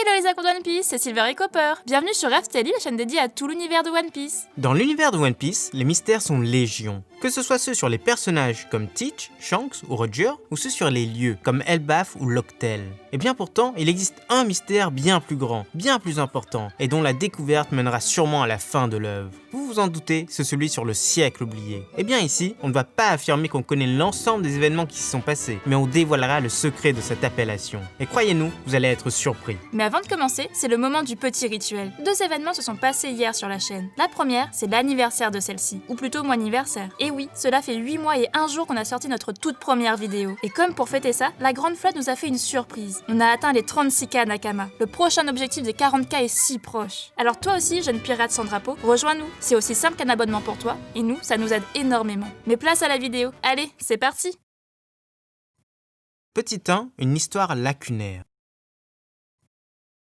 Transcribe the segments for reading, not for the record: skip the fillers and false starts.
Hello les acteurs de One Piece, c'est Silver et Copper. Bienvenue sur Raftelli, la chaîne dédiée à tout l'univers de One Piece. Dans l'univers de One Piece, les mystères sont légion. Que ce soit ceux sur les personnages comme Teach, Shanks ou Roger, ou ceux sur les lieux comme Elbaf ou Locktel. Et bien pourtant, il existe un mystère bien plus grand, bien plus important, et dont la découverte mènera sûrement à la fin de l'œuvre. Vous vous en doutez, c'est celui sur le siècle oublié. Et bien ici, on ne va pas affirmer qu'on connaît l'ensemble des événements qui s'y sont passés, mais on dévoilera le secret de cette appellation. Et croyez-nous, vous allez être surpris. Mais avant de commencer, c'est le moment du petit rituel. 2 événements se sont passés hier sur la chaîne. La première, c'est l'anniversaire de celle-ci, ou plutôt mon anniversaire. Et oui, cela fait 8 mois et 1 jour qu'on a sorti notre toute première vidéo. Et comme pour fêter ça, la Grande Flotte nous a fait une surprise. On a atteint les 36K Nakama. Le prochain objectif des 40K est si proche. Alors toi aussi, jeune pirate sans drapeau, rejoins-nous. C'est aussi simple qu'un abonnement pour toi, et nous, ça nous aide énormément. Mais place à la vidéo. Allez, c'est parti! Petit 1, une histoire lacunaire.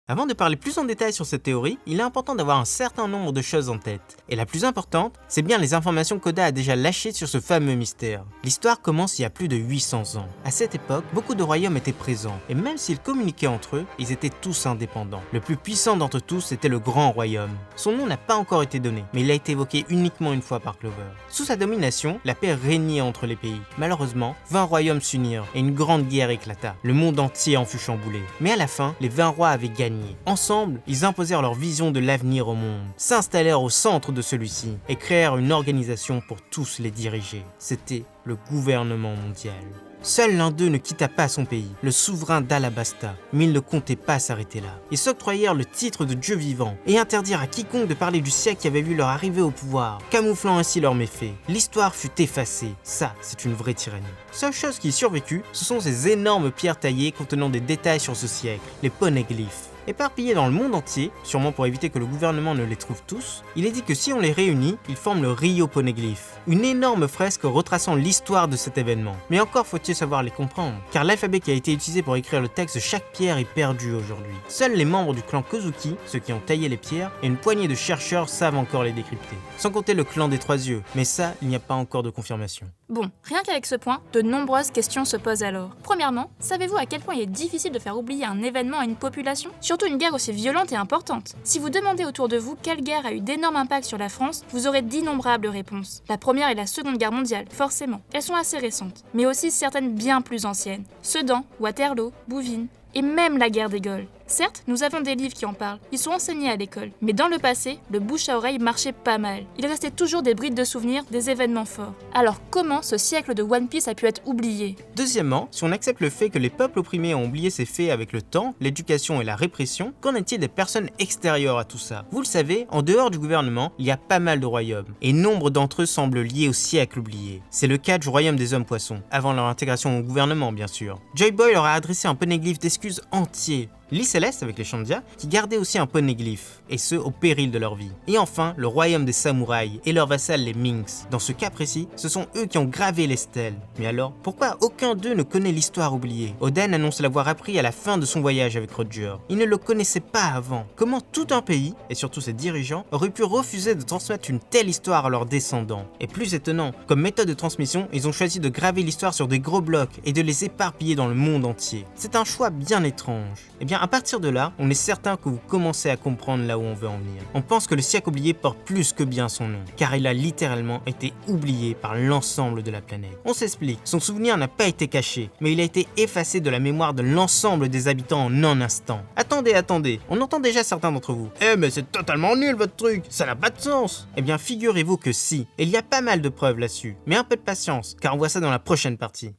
Avant de parler plus en détail sur cette théorie, il est important d'avoir un certain nombre de choses en tête. Et la plus importante, c'est bien les informations qu'Oda a déjà lâchées sur ce fameux mystère. L'histoire commence il y a plus de 800 ans. À cette époque, beaucoup de royaumes étaient présents, et même s'ils communiquaient entre eux, ils étaient tous indépendants. Le plus puissant d'entre tous était le Grand Royaume. Son nom n'a pas encore été donné, mais il a été évoqué uniquement une fois par Clover. Sous sa domination, la paix régnait entre les pays. Malheureusement, 20 royaumes s'unirent, et une grande guerre éclata. Le monde entier en fut chamboulé. Mais à la fin, les 20 rois avaient gagné. Ensemble, ils imposèrent leur vision de l'avenir au monde, s'installèrent au centre de celui-ci et créèrent une organisation pour tous les diriger. C'était le gouvernement mondial. Seul l'un d'eux ne quitta pas son pays, le souverain d'Alabasta, mais ils ne comptaient pas s'arrêter là. Ils s'octroyèrent le titre de dieu vivant et interdirent à quiconque de parler du siècle qui avait vu leur arrivée au pouvoir, camouflant ainsi leurs méfaits. L'histoire fut effacée. Ça, c'est une vraie tyrannie. Seule chose qui survécut, ce sont ces énormes pierres taillées contenant des détails sur ce siècle, les poneglyphes. Éparpillés dans le monde entier, sûrement pour éviter que le gouvernement ne les trouve tous, il est dit que si on les réunit, ils forment le Rio Poneglyph, une énorme fresque retraçant l'histoire de cet événement. Mais encore faut-il savoir les comprendre, car l'alphabet qui a été utilisé pour écrire le texte de chaque pierre est perdu aujourd'hui. Seuls les membres du clan Kozuki, ceux qui ont taillé les pierres, et une poignée de chercheurs savent encore les décrypter. Sans compter le clan des 3 yeux, mais ça, il n'y a pas encore de confirmation. Bon, rien qu'avec ce point, de nombreuses questions se posent alors. Premièrement, savez-vous à quel point il est difficile de faire oublier un événement à une population ? Surtout une guerre aussi violente et importante. Si vous demandez autour de vous quelle guerre a eu d'énormes impacts sur la France, vous aurez d'innombrables réponses. La première est la Seconde Guerre mondiale, forcément. Elles sont assez récentes, mais aussi certaines bien plus anciennes. Sedan, Waterloo, Bouvines, et même la guerre des Gaules. Certes, nous avons des livres qui en parlent, ils sont enseignés à l'école. Mais dans le passé, le bouche à oreille marchait pas mal. Il restait toujours des brides de souvenirs, des événements forts. Alors comment ce siècle de One Piece a pu être oublié ? Deuxièmement, si on accepte le fait que les peuples opprimés ont oublié ces faits avec le temps, l'éducation et la répression, qu'en est-il des personnes extérieures à tout ça ? Vous le savez, en dehors du gouvernement, il y a pas mal de royaumes, et nombre d'entre eux semblent liés au siècle oublié. C'est le cas du royaume des hommes poissons, avant leur intégration au gouvernement bien sûr. Joy Boy leur a adressé un poneglyphe d'excuses entier. Lee Céleste avec les Shandia, qui gardaient aussi un poneglyphe, et ce au péril de leur vie. Et enfin, le royaume des samouraïs et leurs vassals les Minks. Dans ce cas précis, ce sont eux qui ont gravé les stèles. Mais alors, pourquoi aucun d'eux ne connaît l'histoire oubliée ? Oden annonce l'avoir appris à la fin de son voyage avec Roger. Il ne le connaissait pas avant. Comment tout un pays, et surtout ses dirigeants, auraient pu refuser de transmettre une telle histoire à leurs descendants ? Et plus étonnant, comme méthode de transmission, ils ont choisi de graver l'histoire sur des gros blocs et de les éparpiller dans le monde entier. C'est un choix bien étrange. Eh bien, à partir de là, on est certain que vous commencez à comprendre là où on veut en venir. On pense que le siècle oublié porte plus que bien son nom, car il a littéralement été oublié par l'ensemble de la planète. On s'explique, son souvenir n'a pas été caché, mais il a été effacé de la mémoire de l'ensemble des habitants en un instant. Attendez, on entend déjà certains d'entre vous. Mais c'est totalement nul votre truc, ça n'a pas de sens. Eh bien figurez-vous que si, et il y a pas mal de preuves là-dessus, mais un peu de patience, car on voit ça dans la prochaine partie.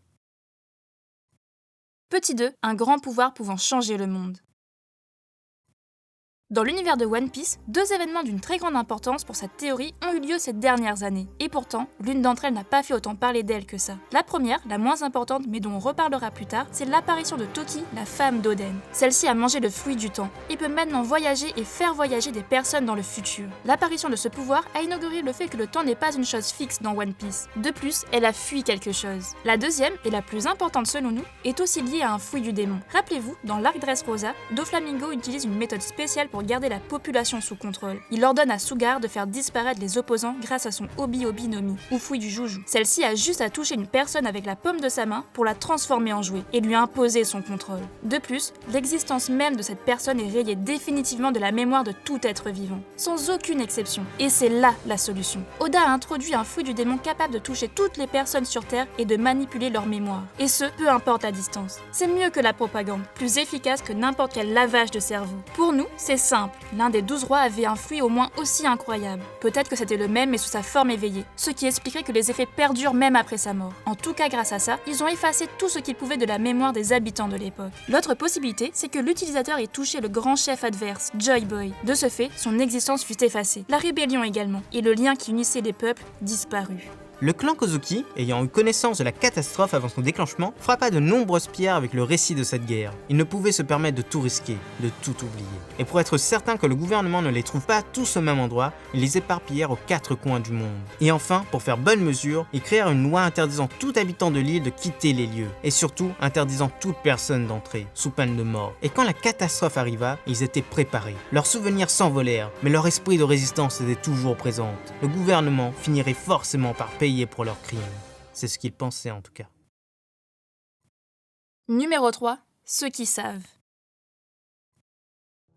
Petit 2, un grand pouvoir pouvant changer le monde. Dans l'univers de One Piece, 2 événements d'une très grande importance pour cette théorie ont eu lieu ces dernières années. Et pourtant, l'une d'entre elles n'a pas fait autant parler d'elle que ça. La première, la moins importante mais dont on reparlera plus tard, c'est l'apparition de Toki, la femme d'Oden. Celle-ci a mangé le fruit du temps et peut maintenant voyager et faire voyager des personnes dans le futur. L'apparition de ce pouvoir a inauguré le fait que le temps n'est pas une chose fixe dans One Piece. De plus, elle a fui quelque chose. La deuxième, et la plus importante selon nous, est aussi liée à un fruit du démon. Rappelez-vous, dans l'arc Dressrosa, Doflamingo utilise une méthode spéciale pour pour garder la population sous contrôle. Il ordonne à Sugar de faire disparaître les opposants grâce à son Obi-Obi no Mi, ou fouille du joujou. Celle-ci a juste à toucher une personne avec la paume de sa main pour la transformer en jouet et lui imposer son contrôle. De plus, l'existence même de cette personne est rayée définitivement de la mémoire de tout être vivant, sans aucune exception. Et c'est là la solution. Oda a introduit un fruit du démon capable de toucher toutes les personnes sur Terre et de manipuler leur mémoire. Et ce, peu importe la distance. C'est mieux que la propagande, plus efficace que n'importe quel lavage de cerveau. Pour nous, c'est simple. L'un des 12 rois avait un fruit au moins aussi incroyable. Peut-être que c'était le même mais sous sa forme éveillée, ce qui expliquerait que les effets perdurent même après sa mort. En tout cas, grâce à ça, ils ont effacé tout ce qu'ils pouvaient de la mémoire des habitants de l'époque. L'autre possibilité, c'est que l'utilisateur ait touché le grand chef adverse, Joy Boy. De ce fait, son existence fut effacée. La rébellion également, et le lien qui unissait les peuples disparut. Le clan Kozuki, ayant eu connaissance de la catastrophe avant son déclenchement, frappa de nombreuses pierres avec le récit de cette guerre. Il ne pouvait se permettre de tout risquer, de tout oublier. Et pour être certain que le gouvernement ne les trouve pas tous au même endroit, ils les éparpillèrent aux 4 coins du monde. Et enfin, pour faire bonne mesure, ils créèrent une loi interdisant tout habitant de l'île de quitter les lieux, et surtout interdisant toute personne d'entrer, sous peine de mort. Et quand la catastrophe arriva, ils étaient préparés. Leurs souvenirs s'envolèrent, mais leur esprit de résistance était toujours présent. Le gouvernement finirait forcément par payer pour leurs crimes. C'est ce qu'ils pensaient en tout cas. Numéro 3. Ceux qui savent.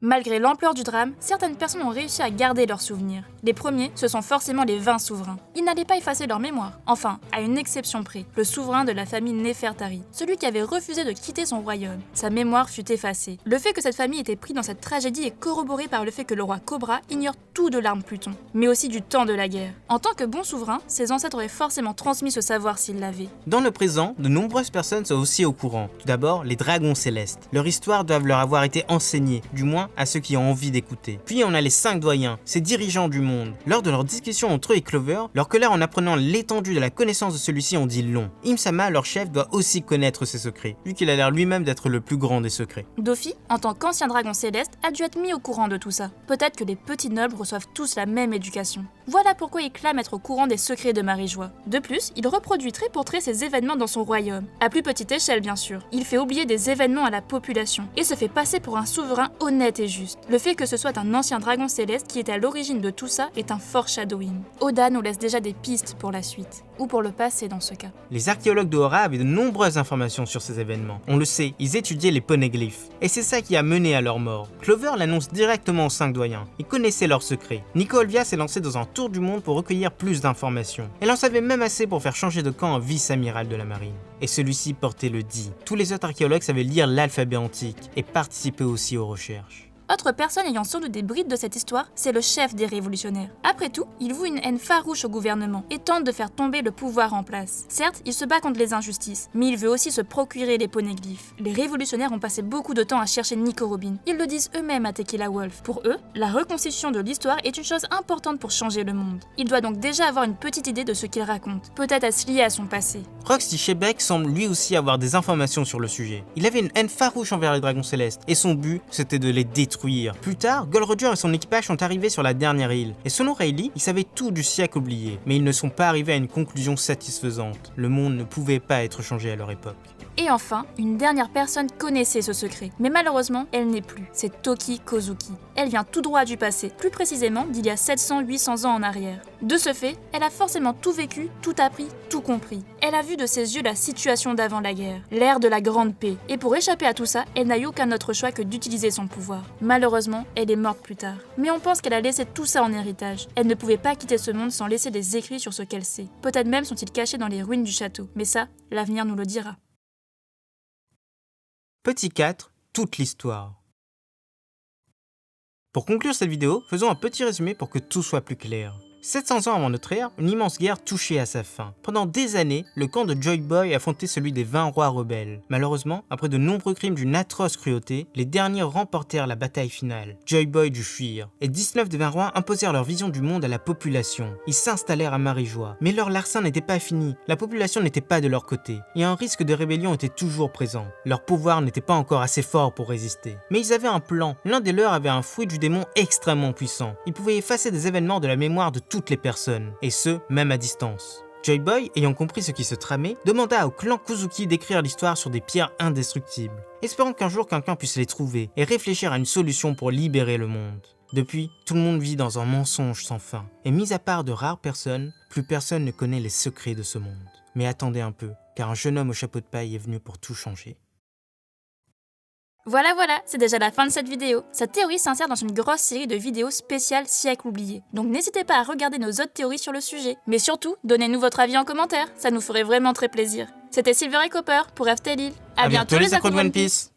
Malgré l'ampleur du drame, certaines personnes ont réussi à garder leurs souvenirs. Les premiers, ce sont forcément les 20 souverains. Ils n'allaient pas effacer leur mémoire. Enfin, à une exception près, le souverain de la famille Nefertari, celui qui avait refusé de quitter son royaume. Sa mémoire fut effacée. Le fait que cette famille était prise dans cette tragédie est corroboré par le fait que le roi Cobra ignore tout de l'arme Pluton, mais aussi du temps de la guerre. En tant que bon souverain, ses ancêtres auraient forcément transmis ce savoir s'ils l'avaient. Dans le présent, de nombreuses personnes sont aussi au courant. Tout d'abord, les dragons célestes. Leur histoire doit leur avoir été enseignée, du moins à ceux qui ont envie d'écouter. Puis on a les 5 doyens, ces dirigeants du monde. Lors de leur discussion entre eux et Clover, leur colère en apprenant l'étendue de la connaissance de celui-ci en dit long. Im-sama, leur chef, doit aussi connaître ses secrets, vu qu'il a l'air lui-même d'être le plus grand des secrets. Dofi, en tant qu'ancien dragon céleste, a dû être mis au courant de tout ça. Peut-être que les petits nobles reçoivent tous la même éducation. Voilà pourquoi il clame être au courant des secrets de Marie-Joie. De plus, il reproduit trait pour trait ces événements dans son royaume. À plus petite échelle bien sûr. Il fait oublier des événements à la population, et se fait passer pour un souverain honnête et juste. Le fait que ce soit un ancien dragon céleste qui est à l'origine de tout ça est un foreshadowing. Oda nous laisse déjà des pistes pour la suite, ou pour le passé dans ce cas. Les archéologues d'Ohara avaient de nombreuses informations sur ces événements. On le sait, ils étudiaient les poneglyphes. Et c'est ça qui a mené à leur mort. Clover l'annonce directement aux 5 doyens. Ils connaissaient leurs secrets. Nico Olvia s'est lancé dans un tour du monde pour recueillir plus d'informations. Elle en savait même assez pour faire changer de camp un vice-amiral de la marine. Et celui-ci portait le Di. Tous les autres archéologues savaient lire l'alphabet antique et participaient aussi aux recherches. Autre personne ayant sans doute des brides de cette histoire, c'est le chef des révolutionnaires. Après tout, il voue une haine farouche au gouvernement et tente de faire tomber le pouvoir en place. Certes, il se bat contre les injustices, mais il veut aussi se procurer les poneglyphes. Les révolutionnaires ont passé beaucoup de temps à chercher Nico Robin. Ils le disent eux-mêmes à Tequila Wolf. Pour eux, la reconstitution de l'histoire est une chose importante pour changer le monde. Il doit donc déjà avoir une petite idée de ce qu'il raconte, peut-être à se lier à son passé. Roxy Shebeck semble lui aussi avoir des informations sur le sujet. Il avait une haine farouche envers les dragons célestes, et son but, c'était de les détruire. Plus tard, Gold Roger et son équipage sont arrivés sur la dernière île, et selon Rayleigh, ils savaient tout du siècle oublié, mais ils ne sont pas arrivés à une conclusion satisfaisante. Le monde ne pouvait pas être changé à leur époque. Et enfin, une dernière personne connaissait ce secret, mais malheureusement, elle n'est plus. C'est Toki Kozuki. Elle vient tout droit du passé, plus précisément d'il y a 700-800 ans en arrière. De ce fait, elle a forcément tout vécu, tout appris, tout compris. Elle a vu de ses yeux la situation d'avant la guerre, l'ère de la grande paix. Et pour échapper à tout ça, elle n'a eu aucun autre choix que d'utiliser son pouvoir. Malheureusement, elle est morte plus tard. Mais on pense qu'elle a laissé tout ça en héritage. Elle ne pouvait pas quitter ce monde sans laisser des écrits sur ce qu'elle sait. Peut-être même sont-ils cachés dans les ruines du château. Mais ça, l'avenir nous le dira. Petit 4, toute l'histoire. Pour conclure cette vidéo, faisons un petit résumé pour que tout soit plus clair. 700 ans avant notre ère, une immense guerre touchait à sa fin. Pendant des années, le camp de Joy Boy affrontait celui des 20 rois rebelles. Malheureusement, après de nombreux crimes d'une atroce cruauté, les derniers remportèrent la bataille finale. Joy Boy dut fuir, et 19 des 20 rois imposèrent leur vision du monde à la population. Ils s'installèrent à Marie-Joie. Mais leur larcin n'était pas fini, la population n'était pas de leur côté, et un risque de rébellion était toujours présent. Leur pouvoir n'était pas encore assez fort pour résister. Mais ils avaient un plan. L'un des leurs avait un fruit du démon extrêmement puissant. Il pouvait effacer des événements de la mémoire de toutes les personnes, et ce, même à distance. Joy Boy, ayant compris ce qui se tramait, demanda au clan Kuzuki d'écrire l'histoire sur des pierres indestructibles, espérant qu'un jour quelqu'un puisse les trouver et réfléchir à une solution pour libérer le monde. Depuis, tout le monde vit dans un mensonge sans fin, et mis à part de rares personnes, plus personne ne connaît les secrets de ce monde. Mais attendez un peu, car un jeune homme au chapeau de paille est venu pour tout changer. Voilà, c'est déjà la fin de cette vidéo. Cette théorie s'insère dans une grosse série de vidéos spéciales siècles oubliés. Donc n'hésitez pas à regarder nos autres théories sur le sujet. Mais surtout, donnez-nous votre avis en commentaire, ça nous ferait vraiment très plaisir. C'était Silver et Copper pour FTLIL. À bientôt les accros de One Piece.